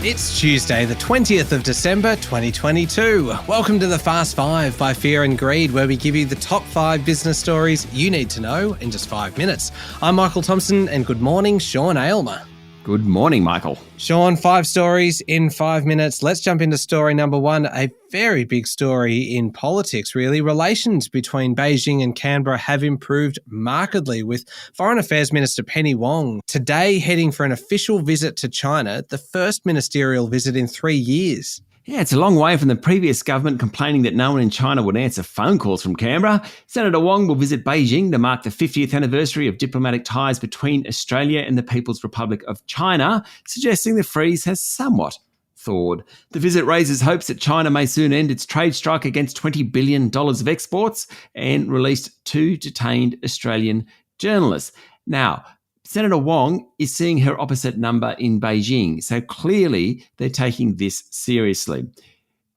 It's Tuesday, the 20th of December, 2022. Welcome to the Fast Five by Fear and Greed, where we give you the top 5 business stories you need to know in just 5 minutes. I'm Michael Thompson, and good morning, Sean Aylmer. Good morning, Michael. Sean, 5 stories in 5 minutes. Let's jump into story number 1, a very big story in politics, really. Relations between Beijing and Canberra have improved markedly, with Foreign Affairs Minister Penny Wong today heading for an official visit to China, the first ministerial visit in 3 years. Yeah, it's a long way from the previous government complaining that no one in China would answer phone calls from Canberra. Senator Wong will visit Beijing to mark the 50th anniversary of diplomatic ties between Australia and the People's Republic of China, suggesting the freeze has somewhat thawed. The visit raises hopes that China may soon end its trade strike against $20 billion of exports and released 2 detained Australian journalists. Now, Senator Wong is seeing her opposite number in Beijing, so clearly they're taking this seriously.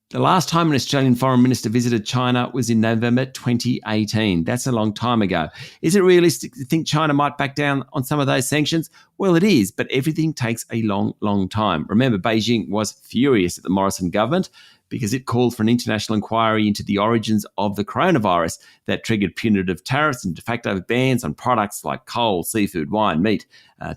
The last time an Australian foreign minister visited China was in November 2018. That's a long time ago. Is it realistic to think China might back down on some of those sanctions? Well, it is, but everything takes a long, long time. Remember, Beijing was furious at the Morrison government because it called for an international inquiry into the origins of the coronavirus that triggered punitive tariffs and de facto bans on products like coal, seafood, wine, meat,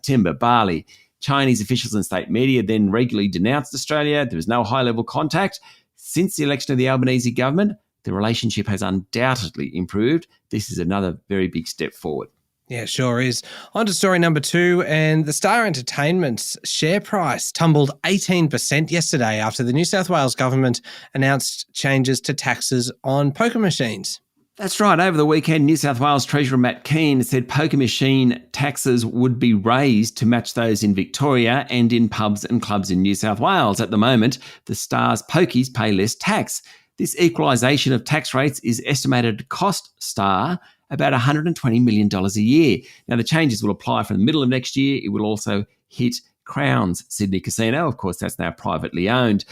timber, barley. Chinese officials and state media then regularly denounced Australia. There was no high-level contact. Since the election of the Albanese government, the relationship has undoubtedly improved. This is another very big step forward. Yeah, sure is. On to story number 2, and the Star Entertainment's share price tumbled 18% yesterday after the New South Wales government announced changes to taxes on poker machines. That's right. Over the weekend, New South Wales Treasurer Matt Keane said poker machine taxes would be raised to match those in Victoria and in pubs and clubs in New South Wales. At the moment, the Star's pokies pay less tax. This equalisation of tax rates is estimated to cost Star about $120 million a year. Now, the changes will apply from the middle of next year. It will also hit Crown's Sydney Casino. Of course, that's now privately owned.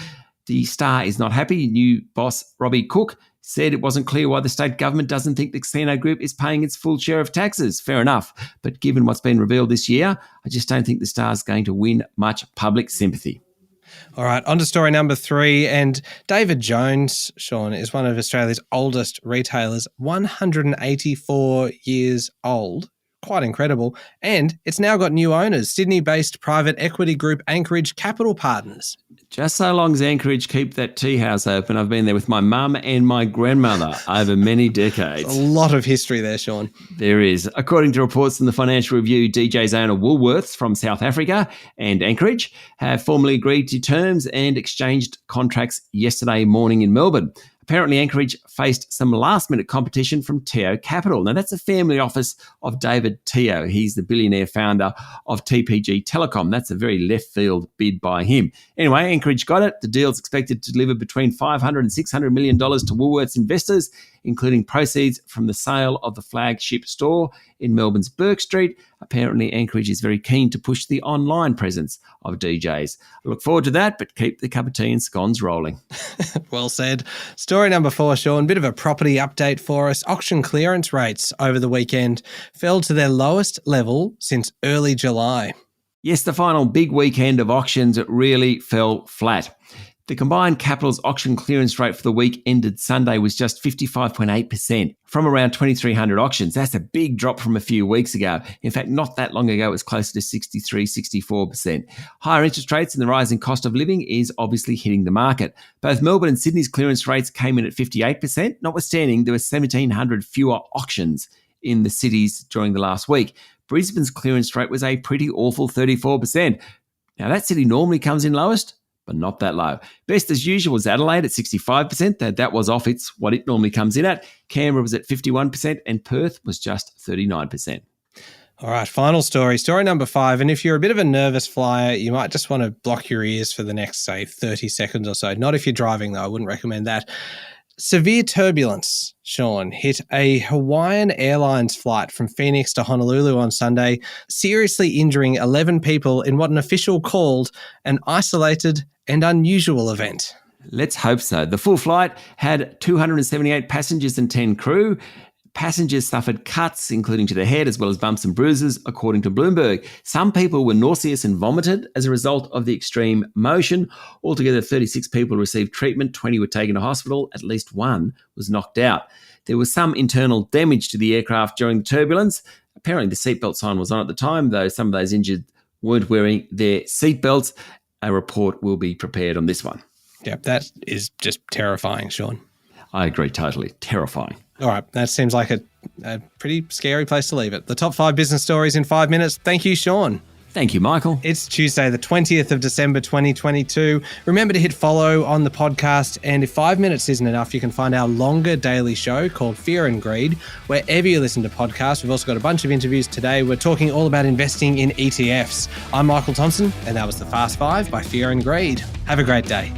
The Star is not happy. New boss Robbie Cook said it wasn't clear why the state government doesn't think the casino group is paying its full share of taxes. Fair enough. But given what's been revealed this year, I just don't think the Star's going to win much public sympathy. All right, on to story number 3. And David Jones, Sean, is one of Australia's oldest retailers, 184 years old. Quite incredible. And it's now got new owners, Sydney-based private equity group Anchorage Capital Partners. Just so long as Anchorage keep that tea house open, I've been there with my mum and my grandmother over many decades. A lot of history there, Sean. There is. According to reports from the Financial Review, DJ's owner Woolworths from South Africa and Anchorage have formally agreed to terms and exchanged contracts yesterday morning in Melbourne. Apparently, Anchorage faced some last-minute competition from Teo Capital. Now, that's a family office of David Teo. He's the billionaire founder of TPG Telecom. That's a very left-field bid by him. Anyway, Anchorage got it. The deal's expected to deliver between $500 and $600 million to Woolworths investors, including proceeds from the sale of the flagship store in Melbourne's Bourke Street. Apparently, Anchorage is very keen to push the online presence of DJs. I look forward to that, but keep the cup of tea and scones rolling. Well said. Story number 4, Sean, bit of a property update for us. Auction clearance rates over the weekend fell to their lowest level since early July. Yes, the final big weekend of auctions really fell flat. The combined Capital's auction clearance rate for the week ended Sunday was just 55.8% from around 2,300 auctions. That's a big drop from a few weeks ago. In fact, not that long ago, it was closer to 63, 64%. Higher interest rates and the rising cost of living is obviously hitting the market. Both Melbourne and Sydney's clearance rates came in at 58%, notwithstanding there were 1,700 fewer auctions in the cities during the last week. Brisbane's clearance rate was a pretty awful 34%. Now, that city normally comes in lowest, but not that low. Best as usual was Adelaide at 65%. That was off what it normally comes in at. Canberra was at 51% and Perth was just 39%. All right, final story. Story number 5. And if you're a bit of a nervous flyer, you might just want to block your ears for the next, say, 30 seconds or so. Not if you're driving, though. I wouldn't recommend that. Severe turbulence, Sean, hit a Hawaiian Airlines flight from Phoenix to Honolulu on Sunday, seriously injuring 11 people in what an official called an isolated and unusual event. Let's hope so. The full flight had 278 passengers and 10 crew. Passengers suffered cuts, including to the head, as well as bumps and bruises, according to Bloomberg. Some people were nauseous and vomited as a result of the extreme motion. Altogether, 36 people received treatment, 20 were taken to hospital, at least one was knocked out. There was some internal damage to the aircraft during the turbulence. Apparently, the seatbelt sign was on at the time, though some of those injured weren't wearing their seatbelts. A report will be prepared on this one. Yeah, that is just terrifying, Sean. I agree totally. Terrifying. All right, that seems like a pretty scary place to leave it. The top 5 business stories in 5 minutes. Thank you, Sean. Thank you, Michael. It's Tuesday, the 20th of December, 2022. Remember to hit follow on the podcast. And if 5 minutes isn't enough, you can find our longer daily show called Fear and Greed, wherever you listen to podcasts. We've also got a bunch of interviews today. We're talking all about investing in ETFs. I'm Michael Thompson, and that was the Fast 5 by Fear and Greed. Have a great day.